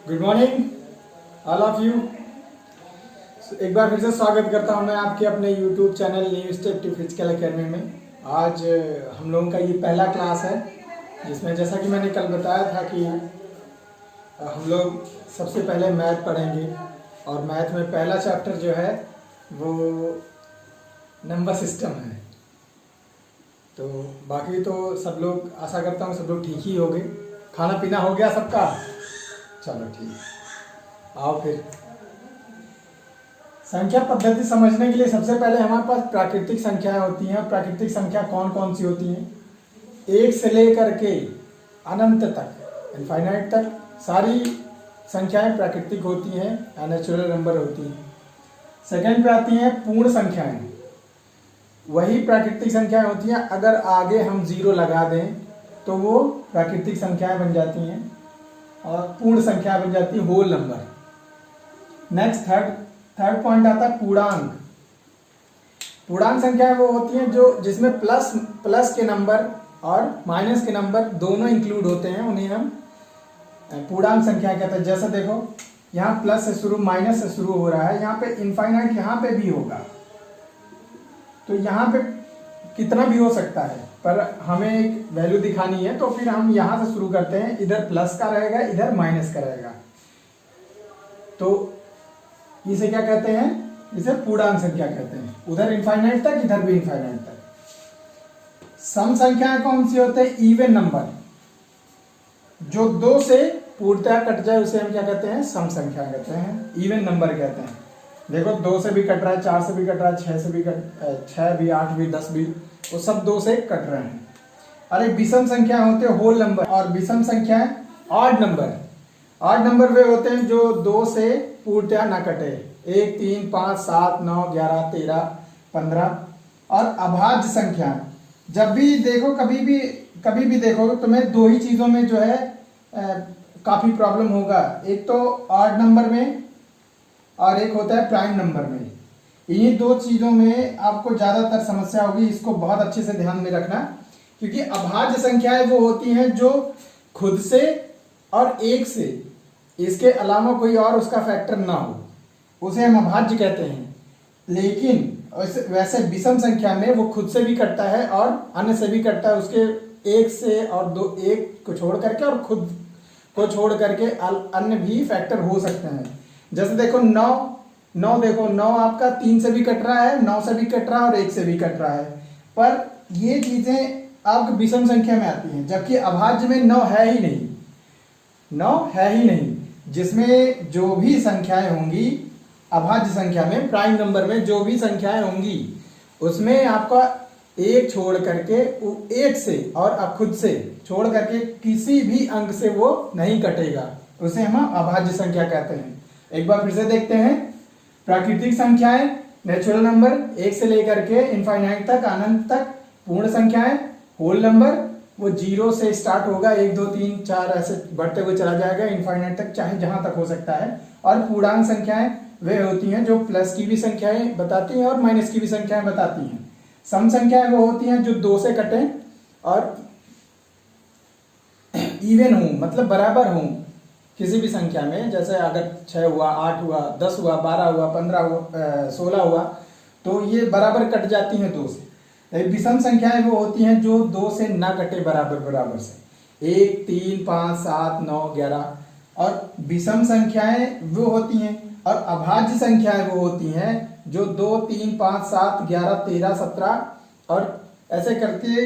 Good morning all of you. एक बार फिर से स्वागत करता हूं मैं आपके अपने YouTube channel new step to physical academy में। आज हम लोगों का ये पहला क्लास है जिसमें जैसा कि मैंने कल बताया था कि हम लोग सबसे पहले मैथ पढ़ेंगे और मैथ में पहला चैप्टर जो है वो नंबर सिस्टम है। तो बाकी तो सब लोग आशा करता हूँ सब लोग ठीक ही होंगे। खाना पीना हो गया सबका? चलो ठीक। आओ फिर संख्या पद्धति समझने के लिए सबसे पहले हमारे पास प्राकृतिक संख्याएं होती हैं। प्राकृतिक संख्या कौन कौन सी होती हैं? एक से लेकर के अनंत तक, इनफाइनाइट तक सारी संख्याएं प्राकृतिक होती हैं, नेचुरल नंबर होती हैं। सेकंड पे आती हैं पूर्ण संख्याएं। वही प्राकृतिक संख्याएं होती हैं, अगर आगे हम जीरो लगा दें तो वो प्राकृतिक संख्याएं बन जाती हैं और पूर्ण संख्या बन जाती है, whole number. Next third point आता है पूर्णांक। पूर्णांक संख्याएं वो होती हैं जो जिसमें प्लस के नंबर और माइनस के नंबर दोनों इंक्लूड होते हैं, उन्हें हम पूर्णांक संख्या कहते हैं। जैसे देखो यहाँ प्लस से शुरू माइनस से शुरू हो रहा है, यहाँ पे इनफाइनाइट यहाँ पे भी होगा, तो यहाँ पे कितना भी हो सकता है, पर हमें एक वैल्यू दिखानी है तो फिर हम यहाँ से शुरू करते हैं। इधर प्लस का रहेगा, इधर माइनस का रहेगा, तो इसे क्या कहते हैं? इसे पूर्णांक संख्या कहते हैं। उधर इनफाइनाइट तक, इधर भी इनफाइनाइट तक। सम संख्याएं कौन सी होते हैं? Even number. जो दो से पूर्णतः कट जाए उसे हम क्या कहते हैं? सम संख्या कहते हैं, इवन नंबर कहते हैं। देखो दो से भी कट रहा है, चार से भी कट रहा है, छह भी, आठ भी, 10 भी, वो सब दो से कट रहे हैं। अरे विषम संख्या होते हैं होल नंबर, और विषम संख्याएं ऑड नंबर। ऑड नंबर वे होते हैं जो दो से पूर्णतः ना कटे, 1, 3, 5, 7, 9, 11, 13, 15। और अभाज्य संख्या जब भी देखो, कभी भी देखो तुम्हें दो ही चीजों में जो है काफी प्रॉब्लम होगा। एक तो ऑड नंबर में और एक होता है प्राइम नंबर में। इन्हीं दो चीजों में आपको ज्यादातर समस्या होगी। इसको बहुत अच्छे से ध्यान में रखना, क्योंकि अभाज्य संख्याएं वो होती हैं जो खुद से और एक से, इसके अलावा कोई और उसका फैक्टर ना हो, उसे हम अभाज्य कहते हैं। लेकिन वैसे विषम संख्या में वो खुद से भी कटता है और अन्य से भी कटता है, उसके एक से और दो, एक को छोड़ करके और खुद को छोड़ करके अन्य भी फैक्टर हो सकते हैं। जैसे देखो 9 देखो 9 आपका 3 से भी कट रहा है, 9 से भी कट रहा है और 1 से भी कट रहा है, पर ये चीजें आपकी विषम संख्या में आती हैं, जबकि अभाज्य में 9 है ही नहीं। 9 है ही नहीं, जिसमें जो भी संख्याएं होंगी अभाज्य संख्या में, प्राइम नंबर में जो भी संख्याएं होंगी उसमें आपका एक छोड़ करके, एक से और अब खुद से छोड़ करके किसी भी अंक से वो नहीं कटेगा, उसे हम अभाज्य संख्या कहते हैं। एक बार फिर से देखते हैं। प्राकृतिक संख्याएं नेचुरल नंबर 1 से लेकर के इनफाइनाइट तक, अनंत तक। पूर्ण संख्याएं होल नंबर, वो 0 से स्टार्ट होगा, 1, 2, 3, 4 ऐसे बढ़ते हुए चला जाएगा इनफाइनाइट तक, चाहे जहां तक हो सकता है। और पूर्णांक संख्याएं वे होती हैं जो प्लस की भी संख्याएं बताती हैं और माइनस की भी संख्याएं बताती हैं। सम संख्याएं वो होती हैं जो 2 से कटें और इवन हो, मतलब बराबर हो किसी भी संख्या में। जैसे अगर 6 हुआ, 8 हुआ, 10 हुआ, 12 हुआ, 15 हुआ, 16 हुआ, तो ये बराबर कट जाती हैं 2 से। विषम संख्याएं वो होती हैं जो 2 से ना कटे बराबर से, 1, 3, 5, 7, 9, 11। और विषम संख्याएं वो होती हैं, और अभाज्य संख्याएं वो होती हैं जो 2, 3, 5, 7, 11, 13, 17 और ऐसे करके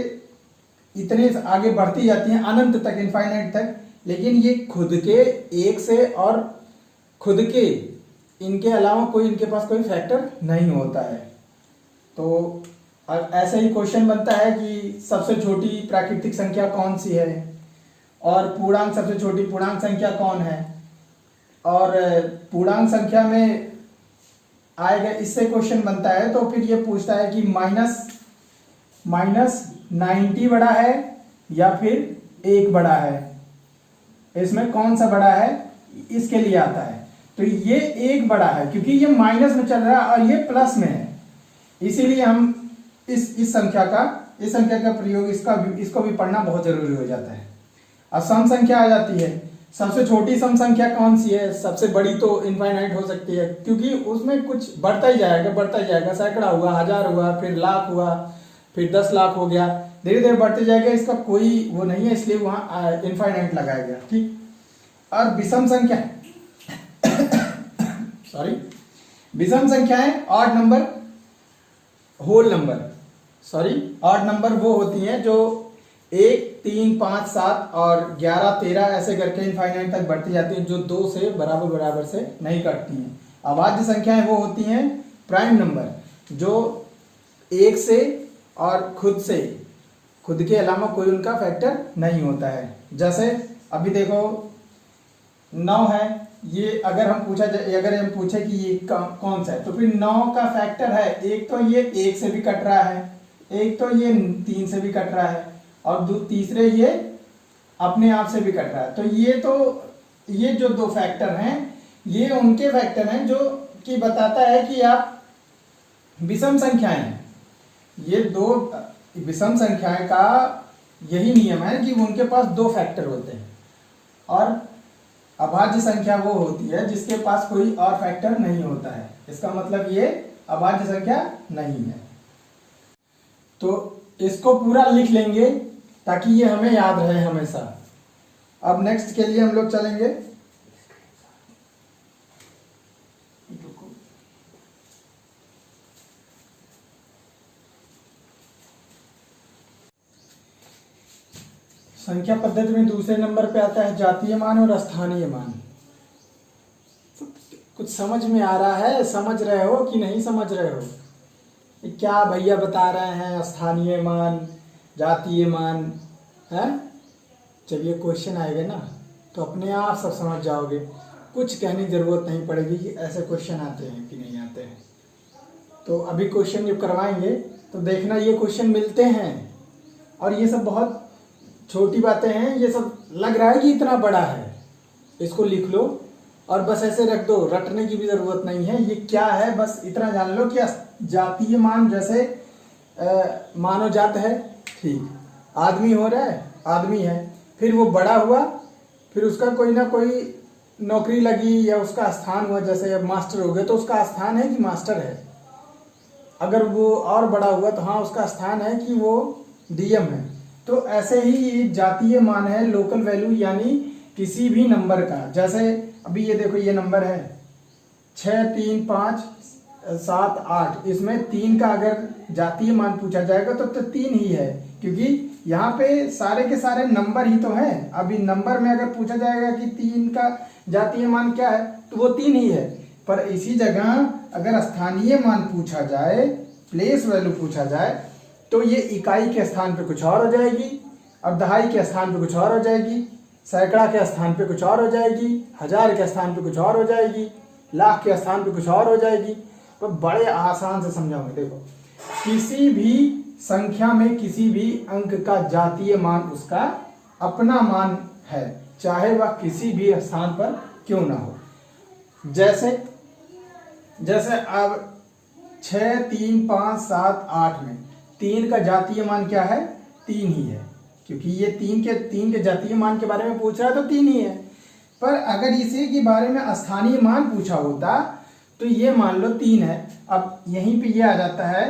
इतने आगे बढ़ती जाती हैं अनंत तक, इनफाइनाइट तक। लेकिन ये खुद के एक से और खुद के, इनके अलावा कोई इनके पास कोई फैक्टर नहीं होता है। तो अब ऐसा ही क्वेश्चन बनता है कि सबसे छोटी प्राकृतिक संख्या कौन सी है, और पूर्णांक सबसे छोटी पूर्णांक संख्या कौन है, और पूर्णांक संख्या में आएगा, इससे क्वेश्चन बनता है। तो फिर ये पूछता है कि माइनस 90 बड़ा है या फिर 1 बड़ा है, इसमें कौन सा बड़ा है, इसके लिए आता है। तो ये 1 बड़ा है, क्योंकि ये माइनस में चल रहा है और ये प्लस में है, इसीलिए हम इस संख्या का प्रयोग, इसको भी पढ़ना बहुत जरूरी हो जाता है। अब सम संख्या आ जाती है। सबसे छोटी सम संख्या कौन सी है? सबसे बड़ी तो इनफाइनाइट हो सकती है, क्योंकि उसमें कुछ बढ़ता ही जाएगा, बढ़ता ही जाएगा। सैकड़ा हुआ, हजार हुआ, फिर लाख हुआ, फिर 10 लाख हो गया, धीरे धीरे बढ़ते जाएगा। इसका कोई वो नहीं है, इसलिए वहां इनफाइनाइट लगाया गया। ठीक। और विषम संख्या सॉरी, विषम संख्या है odd number, whole number, sorry odd number वो होती हैं जो 1, 3, 5, 7 और 11, 13 ऐसे करके इनफाइनाइट तक बढ़ती जाती हैं, जो 2 से बराबर बराबर से नहीं कटती हैं। अभाज्य संख्याएं वो होती हैं प्राइम नंबर, जो 1 से और खुद के अलावा कोई उनका फैक्टर नहीं होता है। जैसे अभी देखो 9 है, ये अगर हम पूछे कि ये कौन सा है, तो फिर 9 का फैक्टर है, एक तो ये 1 से भी कट रहा है, एक तो ये 3 से भी कट रहा है, और तीसरे ये अपने आप से भी कट रहा है। तो ये जो 2 फैक्टर हैं, ये उनके फैक्टर हैं जो कि बताता है कि आप विषम संख्याएं हैं। ये 2 विषम संख्याएं का यही नियम है कि उनके पास 2 फैक्टर होते हैं, और अभाज्य संख्या वो होती है जिसके पास कोई और फैक्टर नहीं होता है। इसका मतलब ये अभाज्य संख्या नहीं है। तो इसको पूरा लिख लेंगे ताकि ये हमें याद रहे हमेशा। अब नेक्स्ट के लिए हम लोग चलेंगे। संख्या पद्धति में दूसरे नंबर पे आता है जातीय मान और स्थानीय मान। कुछ समझ में आ रहा है? समझ रहे हो कि नहीं समझ रहे हो? क्या भैया बता रहे हैं? स्थानीय मान, जातीय मान है। जब ये क्वेश्चन आएगा ना तो अपने आप सब समझ जाओगे, कुछ कहने की जरूरत नहीं पड़ेगी कि ऐसे क्वेश्चन आते हैं कि नहीं आते हैं। तो अभी क्वेश्चन जब करवाएंगे तो देखना ये क्वेश्चन मिलते हैं, और ये सब बहुत छोटी बातें हैं। ये सब लग रहा है कि इतना बड़ा है, इसको लिख लो और बस ऐसे रख दो, रटने की भी जरूरत नहीं है। ये क्या है बस इतना जान लो कि जातीय मान जैसे मानव जात है, ठीक, आदमी हो रहा है, आदमी है, फिर वो बड़ा हुआ, फिर उसका कोई ना कोई नौकरी लगी या उसका स्थान हुआ, जैसे अब मास्टर हो गए तो उसका स्थान है कि मास्टर है। अगर वो और बड़ा हुआ तो हाँ उसका स्थान है कि वो डीएम है। तो ऐसे ही जातीय मान है लोकल वैल्यू, यानी किसी भी नंबर का। जैसे अभी ये देखो, ये नंबर है 6, 3, 5, 7, 8, इसमें 3 का अगर जातीय मान पूछा जाएगा तो 3 ही है, क्योंकि यहाँ पे सारे के सारे नंबर ही तो हैं। अभी नंबर में अगर पूछा जाएगा कि 3 का जातीय मान क्या है तो वो 3 ही है। पर इसी जगह अगर स्थानीय मान पूछा जाए, प्लेस वैल्यू पूछा जाए, तो ये इकाई के स्थान पे कुछ और हो जाएगी, और दहाई के स्थान पे कुछ और हो जाएगी, सैकड़ा के स्थान पे कुछ और हो जाएगी, हजार के स्थान पे कुछ और हो जाएगी, लाख के स्थान पे कुछ और हो जाएगी। तो बड़े आसान से समझाऊंगे। देखो, किसी भी संख्या में किसी भी अंक का जातीय मान उसका अपना मान है, चाहे वह किसी भी स्थान पर क्यों ना हो। जैसे अब 6, 3, 5, 7, 8 में 3 का जातीय मान क्या है? 3 ही है, क्योंकि ये 3 के जातीय मान के बारे में पूछ रहा है तो 3 ही है। पर अगर इसी के बारे में स्थानीय मान पूछा होता तो ये मान लो 3 है। अब यहीं पे ये आ जाता है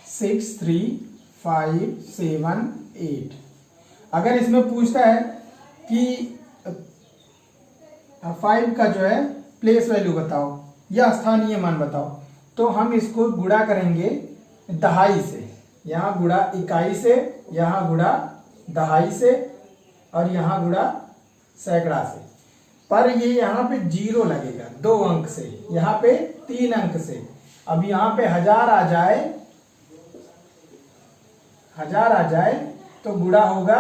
6, 3, 5, 7, 8। अगर इसमें पूछता है कि 5 का जो है प्लेस वैल्यू बताओ या स्थानीय मान बताओ, तो हम इसको गुणा करेंगे दहाई से। यहाँ गुणा इकाई से, यहाँ गुणा दहाई से, और यहाँ गुणा सैकड़ा से। पर ये यहाँ पे 0 लगेगा 2 अंक से, यहाँ पे 3 अंक से। अब यहाँ पे 1000 आ जाए तो गुणा होगा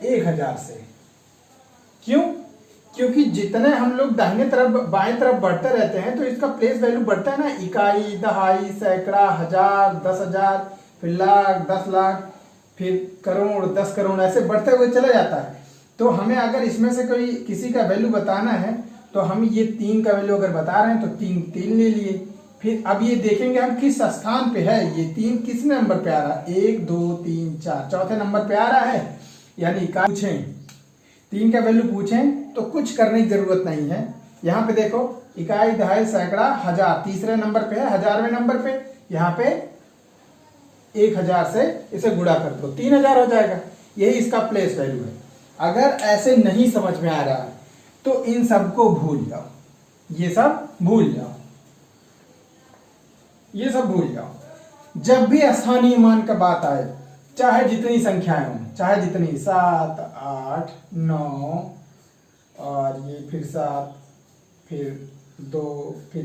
1000 से। क्यों? क्योंकि जितने हम लोग दाहिने तरफ बाएं तरफ बढ़ते रहते हैं तो इसका प्लेस वैल्यू बढ़ता है ना। इकाई, दहाई, सैकड़ा, 1000, 10,000, फिर लाख, 10 लाख, फिर करोड़, 10 करोड़, ऐसे बढ़ते हुए चला जाता है। तो हमें अगर इसमें से कोई किसी का वैल्यू बताना है तो हम ये 3 का वैल्यू अगर बता रहे हैं तो 3 ले लिए। फिर अब ये देखेंगे हम किस स्थान पे है, ये 3 किस नंबर पे आ रहा है? 1, 2, 3, 4, चौथे नंबर पे आ रहा है। यानी पूछें 3 का वैल्यू पूछें तो कुछ करने की जरूरत नहीं है। यहाँ पे देखो इकाई, दहाई, सैकड़ा, हजार, तीसरे नंबर पे है, 1000वें नंबर पे यहाँ पे 1000 से इसे गुणा कर दो, 3000 हो जाएगा। यही इसका प्लेस वैल्यू है। अगर ऐसे नहीं समझ में आ रहा है तो इन सबको भूल जाओ, ये सब भूल जाओ, ये सब भूल जाओ। जब भी स्थानीय मान का बात आए, चाहे जितनी संख्याएं हों, चाहे जितनी 7, 8, 9 और ये फिर 7, फिर 2, फिर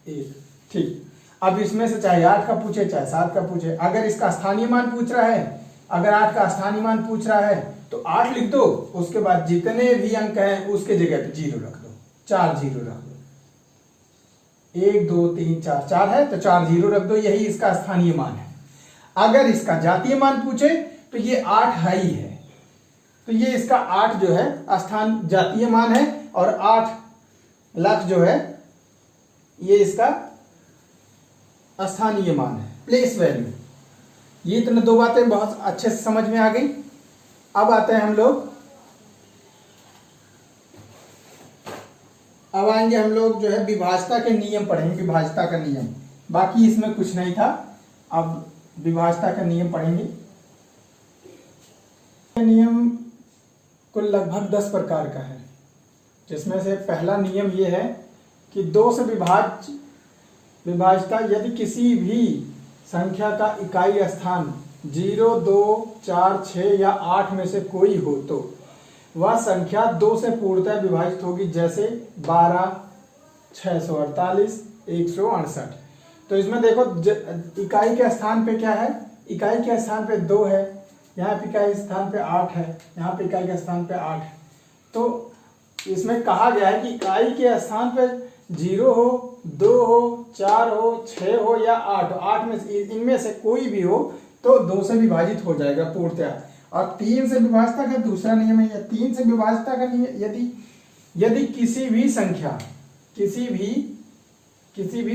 1, ठीक। अब इसमें से चाहे 8 का पूछे, चाहे 7 का पूछे, अगर इसका स्थानीय मान पूछ रहा है, अगर 8 का स्थानीय मान पूछ रहा है तो 8 लिख दो, उसके बाद जितने भी अंक हैं उसके जगह पे 0 रख दो, 4 0 रख दो। 1 2 3 4, 4 है तो 4 0 रख दो, यही इसका स्थानीय मान है। अगर इसका जातीय मान पूछे तो ये 8 है ही है, तो ये इसका 8 जो है स्थान जातीय मान है, और 8 लाख जो है ये इसका स्थानीय मान है, प्लेस वैल्यू। ये इतने दो बातें बहुत अच्छे से समझ में आ गई। अब आते हैं हम लोग, अब आएंगे हम लोग जो है विभाज्यता के नियम पढ़ेंगे, विभाज्यता का नियम। बाकी इसमें कुछ नहीं था, अब विभाज्यता का नियम पढ़ेंगे। नियम कुल लगभग 10 प्रकार का है, जिसमें से पहला नियम यह है कि 2 से विभाज्यता यदि किसी भी संख्या का इकाई स्थान 0, 2, 4, 6 या 8 में से कोई हो तो वह संख्या 2 से पूर्णतः विभाजित होगी, जैसे 12, 648, 168। तो इसमें देखो इकाई के स्थान पे क्या है, इकाई के स्थान पे 2 है, यहाँ पे इकाई स्थान पे 8 है, यहाँ पे इकाई के स्थान पे 8 है। तो इसमें कहा गया है कि इकाई के स्थान पे 0 हो, 2 हो, 4 हो, 6 हो या 8 हो, 8 में से इनमें से कोई भी हो तो 2 से विभाजित हो जाएगा पूर्णतः। और 3 से विभाज्यता का दूसरा नियम है, 3 से विभाज्यता का नियम, यदि किसी भी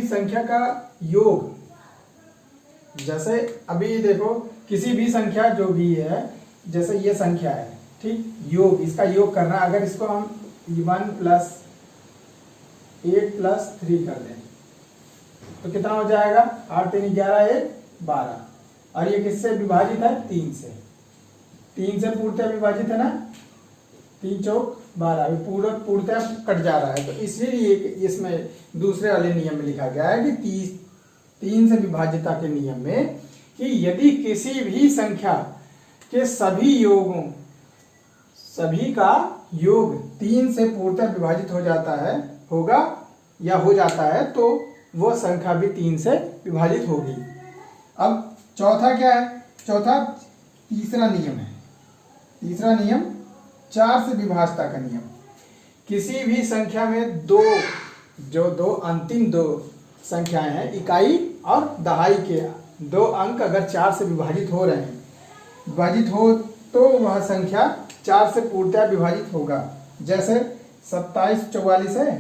संख्या का योग, जैसे अभी देखो किसी भी संख्या जो भी है, जैसे ये संख्या है, ठीक, योग, इसका योग करना, अगर इसको हम 1 + 8 + 3 कर दें तो कितना हो जाएगा, 8 3 11 1 12। और ये किससे विभाजित है, 3 से, 3 से पूर्णतः विभाजित है ना, 3 चौक 12, पूर्णतः कट जा रहा है। तो इसीलिए इसमें दूसरे वाले नियम में लिखा गया है कि 3 से विभाज्यता के नियम में कि यदि किसी भी संख्या के सभी योगों, सभी का योग 3 से पूर्णतः विभाजित हो जाता है, होगा या हो जाता है, तो वह संख्या भी 3 से विभाजित होगी। अब चौथा क्या है, चौथा तीसरा नियम है, तीसरा नियम 4 से विभाज्यता का नियम। किसी भी संख्या में दो अंतिम दो संख्याएं हैं, इकाई और दहाई के 2 अंक अगर 4 से विभाजित हो रहे हैं, विभाजित हो तो वह संख्या 4 से पूर्णतः विभाजित होगा। जैसे 2744 है,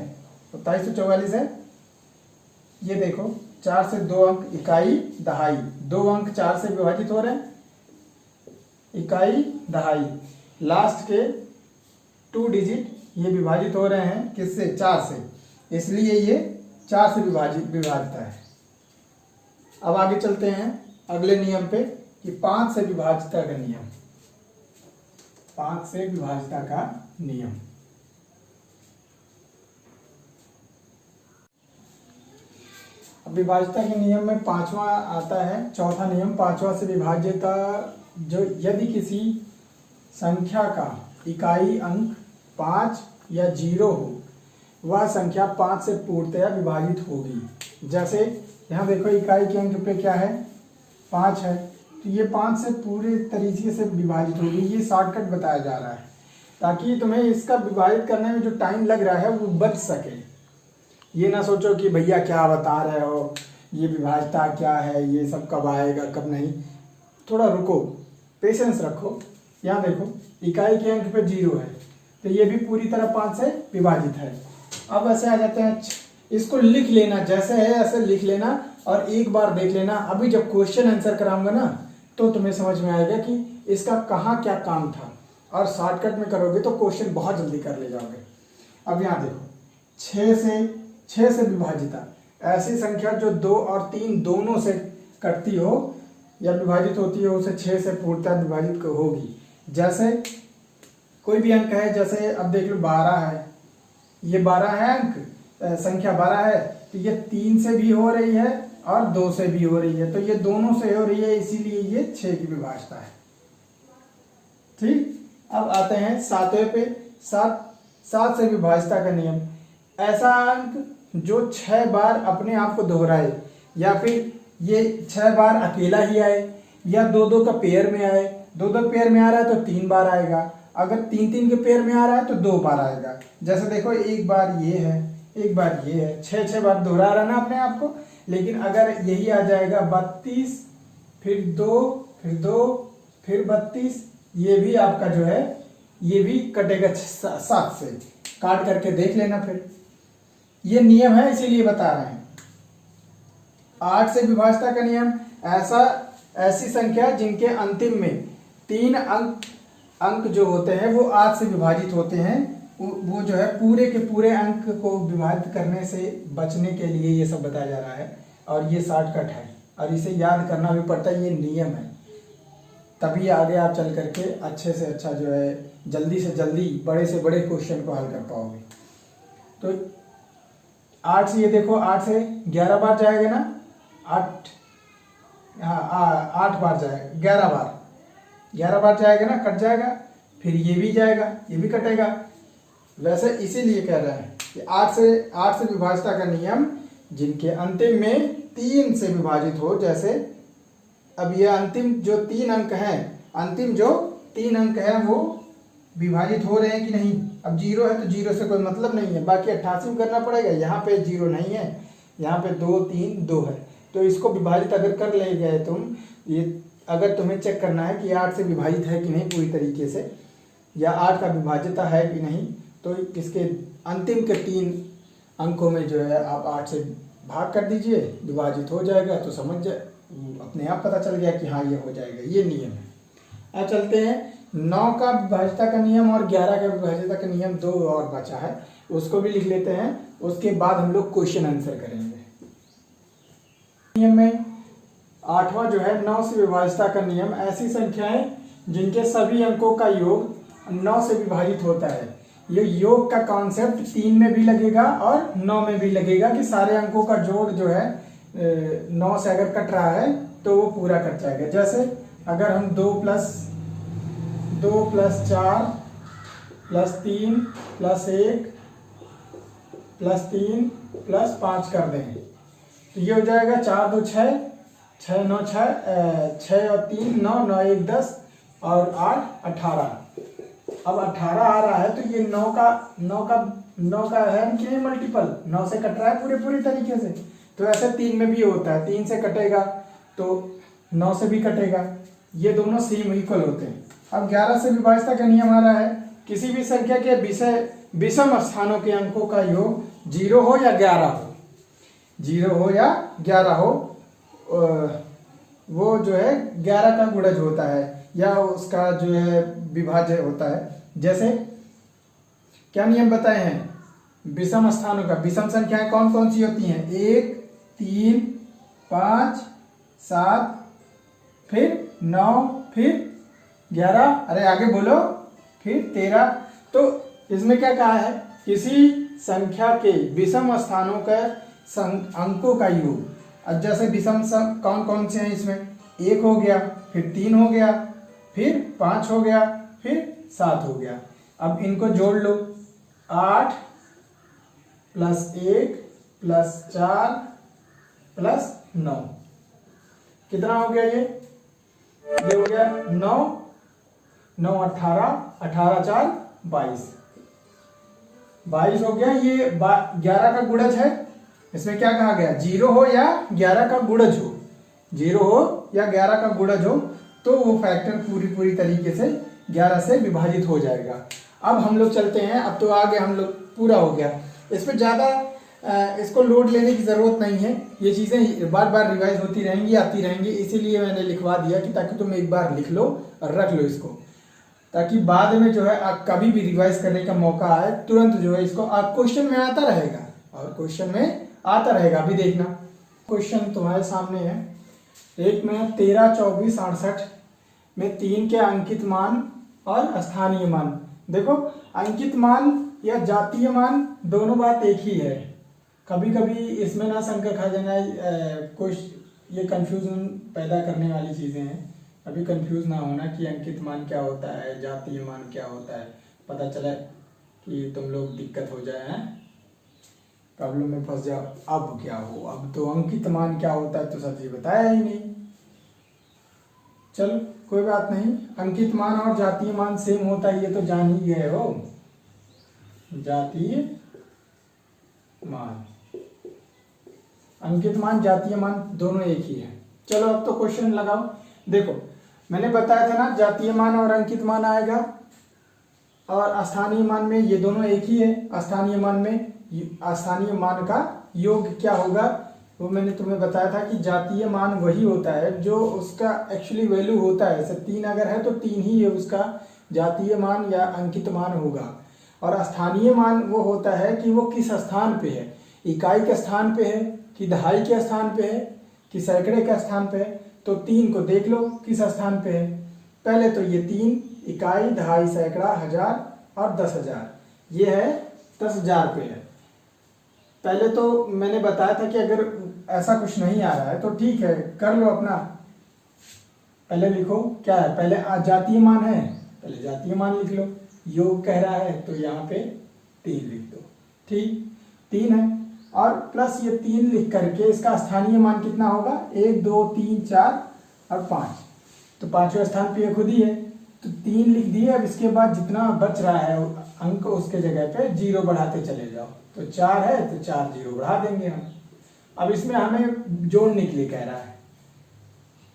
2744 है, ये देखो 4 से 2 अंक इकाई दहाई, 2 अंक 4 से विभाजित हो रहे हैं, इकाई दहाई, लास्ट के 2 डिजिट ये विभाजित हो रहे हैं किससे, 4 से, इसलिए ये 4 से विभाजित है। अब आगे चलते हैं अगले नियम पे कि 5 से विभाज्यता का नियम, 5 से विभाज्यता का नियम। अब विभाज्यता के नियम में 5वां आता है, चौथा नियम 5वां से विभाज्यता, जो यदि किसी संख्या का इकाई अंक 5 या 0 हो, वह संख्या 5 से पूर्णतः विभाजित होगी। जैसे यहाँ देखो इकाई के अंक पे क्या है, 5 है, तो ये 5 से पूरे तरीके से विभाजित होगी। ये शॉर्टकट बताया जा रहा है ताकि तुम्हें इसका विभाजित करने में जो टाइम लग रहा है वो बच सके। ये ना सोचो कि भैया क्या बता रहे हो, ये विभाज्यता क्या है, ये सब कब आएगा कब नहीं, थोड़ा रुको, पेशेंस रखो। यहाँ देखो इकाई के अंक पे 0 है, तो ये भी पूरी तरह 5 से विभाजित है। अब ऐसे आ जाते हैं, इसको लिख लेना, जैसे है ऐसे लिख लेना और एक बार देख लेना। अभी जब क्वेश्चन आंसर कराऊंगा ना तो तुम्हें समझ में आएगा कि इसका कहाँ क्या काम था। और शॉर्टकट में करोगे तो क्वेश्चन बहुत जल्दी कर ले जाओगे। अब यहाँ देखो 6 से विभाजिता, ऐसी संख्या जो 2 और 3 दोनों से कटती हो या विभाजित होती हो उसे 6 से पूर्णतः विभाजित होगी। जैसे कोई भी अंक है, जैसे अब देख लो 12 है, ये 12 है अंक, संख्या 12 है, तो ये 3 से भी हो रही है और 2 से भी हो रही है, तो ये दोनों से हो रही है, इसीलिए ये 6 की विभाज्यता है। ठीक, अब आते हैं 7वें पे। 7 से विभाज्यता का नियम, ऐसा अंक जो 6 बार अपने आप को दोहराए, या फिर ये 6 बार अकेला ही आए, या 2-2 का पेयर में आए। 2-2 पेयर में आ रहा है तो 3 बार आएगा, अगर 3-3 के पेयर में आ रहा है तो 2 बार आएगा। जैसे देखो एक बार ये है, एक बार ये है, 6 बार दोहरा रहा ना अपने आप को। लेकिन अगर यही आ जाएगा 32, फिर 2, फिर 2, फिर 32, ये भी आपका जो है ये भी कटेगा 7 से। काट करके देख लेना, फिर ये नियम है इसीलिए बता रहे हैं। 8 से विभाज्यता का नियम, ऐसी संख्या जिनके अंतिम में 3 अंक जो होते हैं वो 8 से विभाजित होते हैं, वो जो है पूरे के पूरे अंक को विभाजित करने से बचने के लिए ये सब बताया जा रहा है। और ये शॉर्टकट है और इसे याद करना भी पड़ता है, ये नियम है, तभी आगे आप चल करके अच्छे से अच्छा जो है जल्दी से जल्दी बड़े से बड़े क्वेश्चन को हल कर पाओगे। तो 8 से ये देखो 8 से 11 बार जाएगा ना, 8 बार जाएगा, 11 बार जाएगा ना, कट जाएगा, फिर ये भी जाएगा, ये भी कटेगा। वैसे इसीलिए कह रहे हैं कि 8 से विभाज्यता का नियम जिनके अंतिम में 3 से विभाजित हो। जैसे अब ये अंतिम जो 3 अंक हैं वो विभाजित हो रहे हैं कि नहीं। अब 0 है तो 0 से कोई मतलब नहीं है, बाकी 88 में करना पड़ेगा। यहाँ पे 0 नहीं है, यहाँ पे 2, 3, 2 है, तो इसको विभाजित अगर कर ले गए तुम, ये अगर तुम्हें चेक करना है कि 8 से विभाजित है कि नहीं पूरी तरीके से, या 8 का विभाज्यता है कि नहीं, तो इसके अंतिम के 3 अंकों में जो है आप 8 से भाग कर दीजिए, विभाजित हो जाएगा, तो समझ जाए अपने आप पता चल गया कि हाँ ये हो जाएगा, ये नियम है। अब चलते हैं 9 का विभाज्यता का नियम और 11 का विभाज्यता का नियम, 2 और बचा है, उसको भी लिख लेते हैं, उसके बाद हम लोग क्वेश्चन आंसर करेंगे। नियम में 8वां जो है 9 से विभाज्यता का नियम, ऐसी संख्याएं जिनके सभी अंकों का योग 9 से विभाजित होता है। ये योग का कॉन्सेप्ट 3 में भी लगेगा और 9 में भी लगेगा कि सारे अंकों का जोड़ जो है 9 से अगर कट रहा है तो वो पूरा कट जाएगा। जैसे अगर हम 2 plus 4 plus 3 plus 1 plus 3 plus 5 कर दें तो ये हो जाएगा 4 2 6, 6 9 6 और 3 9, 9 1 10 और 8 18। अब 18 आ रहा है तो ये 9 का है कि नहीं मल्टीपल, 9 से कट रहा है पूरी तरीके से। तो ऐसे 3 में भी होता है, 3 से कटेगा तो 9 से भी कटेगा, ये दोनों सेम इक्वल होते हैं। अब 11 से विभाज्यता का नियम आ रहा है, किसी भी संख्या के विषम स्थानों के अंकों का योग 0 हो या 11 हो, 0 हो या 11 हो, वो जो है 11 का गुणज होता है या उसका जो है विभाज्य होता है। जैसे क्या नियम बताए हैं विषम स्थानों का, विषम संख्याएं कौन कौन सी होती हैं, 1 3 5 7 फिर 9 फिर 11, अरे आगे बोलो, फिर 13। तो इसमें क्या कहा है, किसी संख्या के विषम स्थानों का अंकों का योग। अब जैसे विषम कौन कौन से हैं इसमें, 1 हो गया, फिर 3 हो गया, फिर 5 हो गया, फिर 7 हो गया। अब इनको जोड़ लो, 8 प्लस 1 प्लस 4 प्लस 9, कितना हो गया ये हो गया 9 9 18, 18 4 22 हो गया। ये 11 का गुणज है, इसमें क्या कहा गया, 0 हो या 11 का गुणज हो, 0 हो या 11 का गुणज हो तो वो फैक्टर पूरी तरीके से 11 से विभाजित हो जाएगा। अब हम लोग चलते हैं, अब तो आगे हम लोग पूरा हो गया, इस पर ज़्यादा इसको लोड लेने की ज़रूरत नहीं है, ये चीज़ें बार बार रिवाइज होती रहेंगी, आती रहेंगी, इसीलिए मैंने लिखवा दिया कि ताकि तुम एक बार लिख लो और रख लो इसको। ताकि बाद में जो है आप कभी भी रिवाइज करने का मौका आए तुरंत जो है इसको आप क्वेश्चन में आता रहेगा, और क्वेश्चन में आता रहेगा। अभी देखना क्वेश्चन तुम्हारे सामने है, एक में 13, 24, 68 में 3 के अंकित मान और स्थानीय मान। देखो अंकित मान या जातीय मान दोनों बात एक ही है। कभी कभी इसमें ना शंका खा जाना, कुछ ये कंफ्यूजन पैदा करने वाली चीज़ें हैं। अभी कंफ्यूज ना होना कि अंकित मान क्या होता है, जातीय मान क्या होता है, पता चले कि तुम लोग दिक्कत हो जाए, हैं प्रॉब्लम में फंस जाओ। अब क्या हो, अब तो अंकित मान क्या होता है तो सर जी बताया ही नहीं। चलो कोई बात नहीं, अंकित मान और जातीय मान सेम होता है ये तो जान ही गए हो। जातीय मान, अंकित मान, जातीय मान दोनों एक ही है। चलो अब तो क्वेश्चन लगाओ। देखो मैंने बताया था ना जातीय मान और अंकित मान आएगा, और स्थानीय मान में ये दोनों एक ही है। स्थानीय मान में स्थानीय मान का योग क्या होगा वो मैंने तुम्हें बताया था कि जातीय मान वही होता है जो उसका एक्चुअली वैल्यू होता है। जैसे 3 अगर है तो 3 ही है उसका जातीय मान या अंकित मान होगा। और स्थानीय मान वो होता है कि वो किस स्थान पे है, इकाई के स्थान पे है कि दहाई के स्थान पे है कि सैकड़े के स्थान पे है। तो 3 को देख लो किस स्थान पे है। पहले तो ये 3 इकाई, दहाई, सैकड़ा, हजार और 10,000, ये है 10,000 पे है। पहले तो मैंने बताया था कि अगर ऐसा कुछ नहीं आ रहा है तो ठीक है कर लो अपना। पहले लिखो क्या है, पहले जातीय मान है, पहले जातीय मान लिख लो। योग कह रहा है तो यहाँ पे 3 लिख दो, ठीक 3 है। और प्लस ये 3 लिख करके इसका स्थानीय मान कितना होगा, 1, 2, 3, 4 और 5, तो 5वें स्थान पे खुद ही है तो 3 लिख दिए। अब इसके बाद जितना बच रहा है अंक उसके जगह पे 0 बढ़ाते चले जाओ। तो 4 है तो 4 0 बढ़ा देंगे हम। अब इसमें हमें जोड़ने के लिए कह रहा है,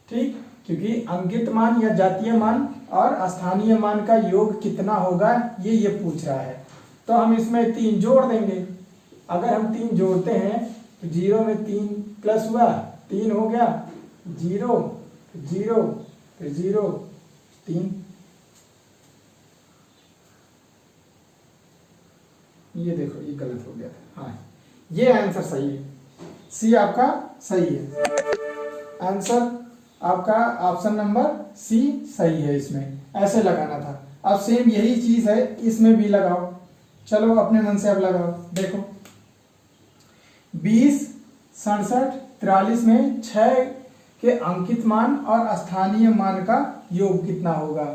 ठीक, क्योंकि अंकित मान या जातीय मान और स्थानीय मान का योग कितना होगा ये पूछ रहा है। तो हम इसमें 3 जोड़ देंगे। अगर हम 3 जोड़ते हैं तो 0 में 3 प्लस हुआ 3 हो गया, 0 0 फिर 0 3। ये देखो ये गलत हो गया था, हाँ ये आंसर सही है, सी आपका सही है। आंसर आपका ऑप्शन नंबर सी सही है। इसमें ऐसे लगाना था। अब सेम यही चीज है इसमें भी लगाओ। चलो अपने मन से अब लगाओ। देखो 20, 67, 43 में 6 के अंकित मान और स्थानीय मान का योग कितना होगा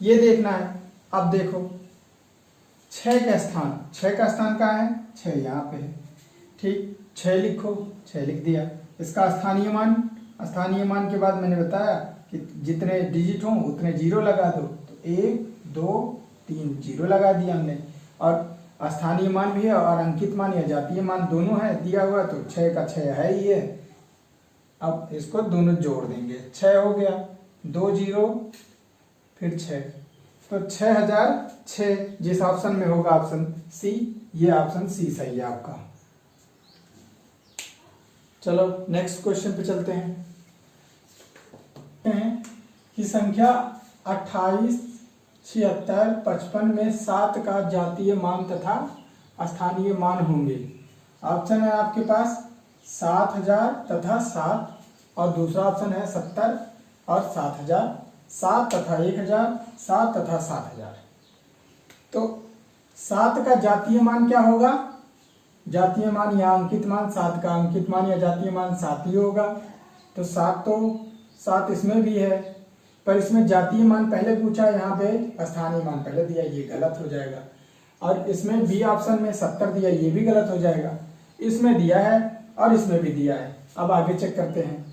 ये देखना है। अब देखो 6 का स्थान कहाँ है, 6 यहाँ पे है, ठीक 6 लिखो, 6 लिख दिया। इसका स्थानीय मान के बाद मैंने बताया कि जितने डिजिट हों उतने 0 लगा दो। तो 1, 2, 3 0 लगा दिया हमने। और स्थानीय मान भी है और अंकित मान या जातीय मान दोनों है दिया हुआ, तो 6 का 6 है ही है। अब इसको दोनों जोड़ देंगे, 6 हो गया, 2 0 फिर 6, तो 6006 जिस ऑप्शन में होगा ऑप्शन सी, ये ऑप्शन सी सही है आपका। चलो नेक्स्ट क्वेश्चन पे चलते हैं कि संख्या 28, 76, 55 में 7 का जातीय मान तथा स्थानीय मान होंगे। ऑप्शन है आपके पास 7000 तथा 7, और दूसरा ऑप्शन है 70 और 7000, 7 तथा 1000, 7 तथा 7000। तो 7 का जातीय मान क्या होगा, जातीय मान या अंकित मान, 7 का अंकित मान या जातीय मान 7 ही होगा। तो 7 इसमें भी है, पर इसमें जातीय मान पहले पूछा, यहाँ पे स्थानीय मान पहले दिया, ये गलत हो जाएगा। और इसमें बी ऑप्शन में 70 दिया, ये भी गलत हो जाएगा। इसमें दिया है और इसमें भी दिया है। अब आगे चेक करते हैं।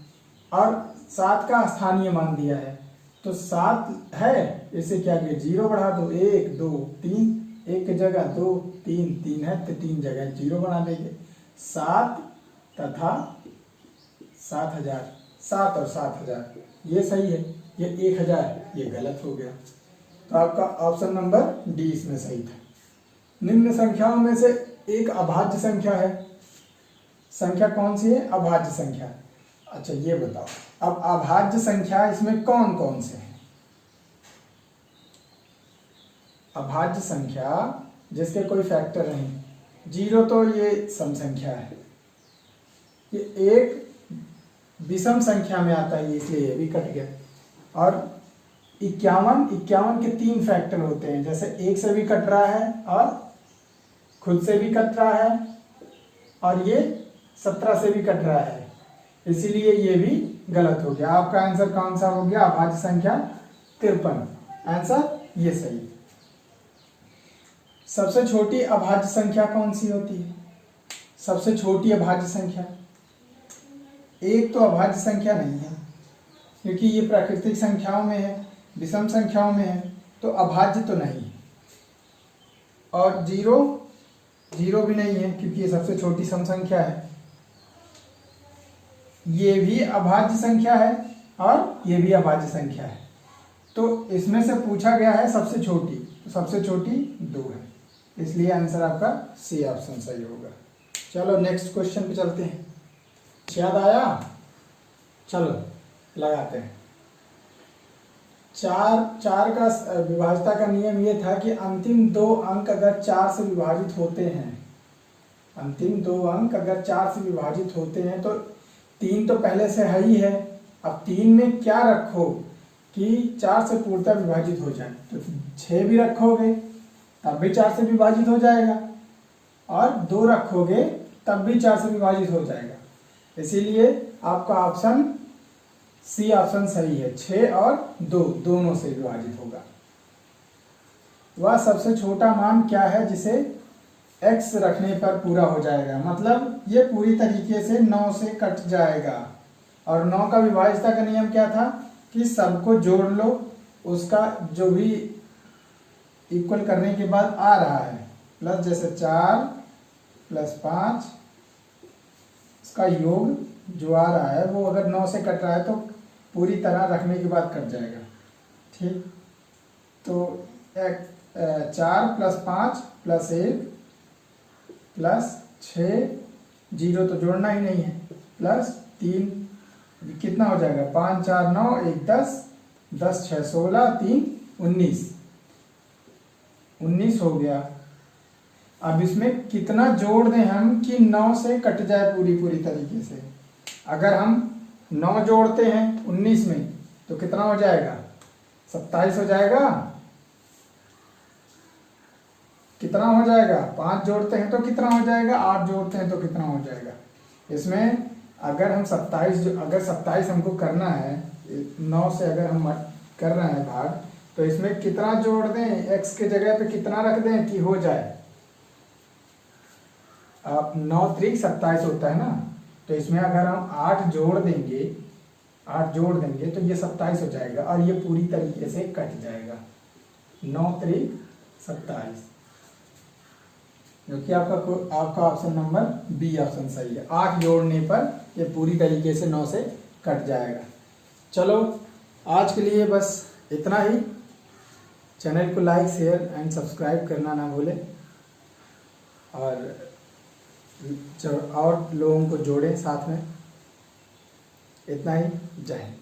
और 7 का स्थानीय मान दिया है, तो 7 है, इसे क्या किया 0 बढ़ा दो, 1 2 3, 1 की जगह 2 3, 3 है तो 3 जगह 0 बना देंगे। 7 तथा 7000, 7 और 7000 ये सही है, ये 1000 ये गलत हो गया। तो आपका ऑप्शन नंबर डी इसमें सही था। निम्न संख्याओं में से एक अभाज्य संख्या है। संख्या कौन सी है, अभाज्य संख्या। अच्छा ये बताओ, अब अभाज्य संख्या इसमें कौन कौन से हैं। अभाज्य संख्या जिसके कोई फैक्टर नहीं, 0 तो ये सम संख्या है, ये एक विषम संख्या में आता है इसलिए ये भी कट गया। और 51 के 3 फैक्टर होते हैं, जैसे 1 से भी कट रहा है और खुद से भी कट रहा है और ये 17 से भी कट रहा है, इसीलिए ये भी गलत हो गया। आपका आंसर कौन सा हो गया? अभाज्य संख्या 53, आंसर ये सही। सबसे छोटी अभाज्य संख्या कौन सी होती है? सबसे छोटी अभाज्य संख्या, एक तो अभाज्य संख्या नहीं है क्योंकि ये प्राकृतिक संख्याओं में है, विषम संख्याओं में है, तो अभाज्य तो नहीं है। और 0 भी नहीं है क्योंकि ये सबसे छोटी सम संख्या है। ये भी अभाज्य संख्या है और ये भी अभाज्य संख्या है। तो इसमें से पूछा गया है सबसे छोटी, तो सबसे छोटी 2 है, इसलिए आंसर आपका सी ऑप्शन सही होगा। चलो नेक्स्ट क्वेश्चन पे चलते हैं। याद आया? चलो लगाते हैं। 4 का विभाज्यता का नियम ये था कि अंतिम 2 अंक अगर 4 से विभाजित होते हैं, अंतिम 2 अंक अगर 4 से विभाजित होते हैं तो 3 तो पहले से है ही है, अब 3 में क्या रखो कि 4 से पूर्णतः विभाजित हो जाए, तो 6 भी रखोगे तब भी 4 से विभाजित हो जाएगा, और 2 रखोगे तब भी 4 से विभाजित हो जाएगा, इसीलिए आपका ऑप्शन सी ऑप्शन सही है। 6 और 2 दोनों से विभाजित होगा। वह सबसे छोटा मान क्या है जिसे x रखने पर पूरा हो जाएगा, मतलब ये पूरी तरीके से 9 से कट जाएगा। और 9 का विभाज्यता का नियम क्या था कि सबको जोड़ लो, उसका जो भी इक्वल करने के बाद आ रहा है प्लस, जैसे 4 + 5 इसका योग जो आ रहा है वो अगर 9 से कट रहा है तो पूरी तरह रखने के बाद कट जाएगा। ठीक, तो 4 + 5 + 1 + 6, 0 तो जोड़ना ही नहीं है, +3 कितना हो जाएगा? 5 × 4 = 9, 1 10, 10 × 6 = 16, 3 19, 19 हो गया। अब इसमें कितना जोड़ दें हम कि 9 से कट जाए पूरी तरीके से? अगर हम 9 जोड़ते हैं 19 में तो कितना हो जाएगा? 27 हो जाएगा। कितना हो जाएगा? 5 जोड़ते हैं तो कितना हो जाएगा? 8 जोड़ते हैं तो कितना हो जाएगा? इसमें अगर हम 27 हमको करना है, 9 से अगर हम कर रहे हैं भाग, तो इसमें कितना जोड़ दें? x के जगह पे कितना रख दें कि हो जाए? अब 9 × 3 = 27 होता है ना, तो इसमें अगर हम 8 जोड़ देंगे तो ये 27 हो जाएगा और ये पूरी तरीके से कट जाएगा। 9 × 3 = 27, जो कि आपका ऑप्शन नंबर बी ऑप्शन सही है। 8 जोड़ने पर ये पूरी तरीके से 9 से कट जाएगा। चलो आज के लिए बस इतना ही। चैनल को लाइक, शेयर एंड सब्सक्राइब करना ना भूलें, और लोगों को जोड़ें साथ में। इतना ही, जय हिंद।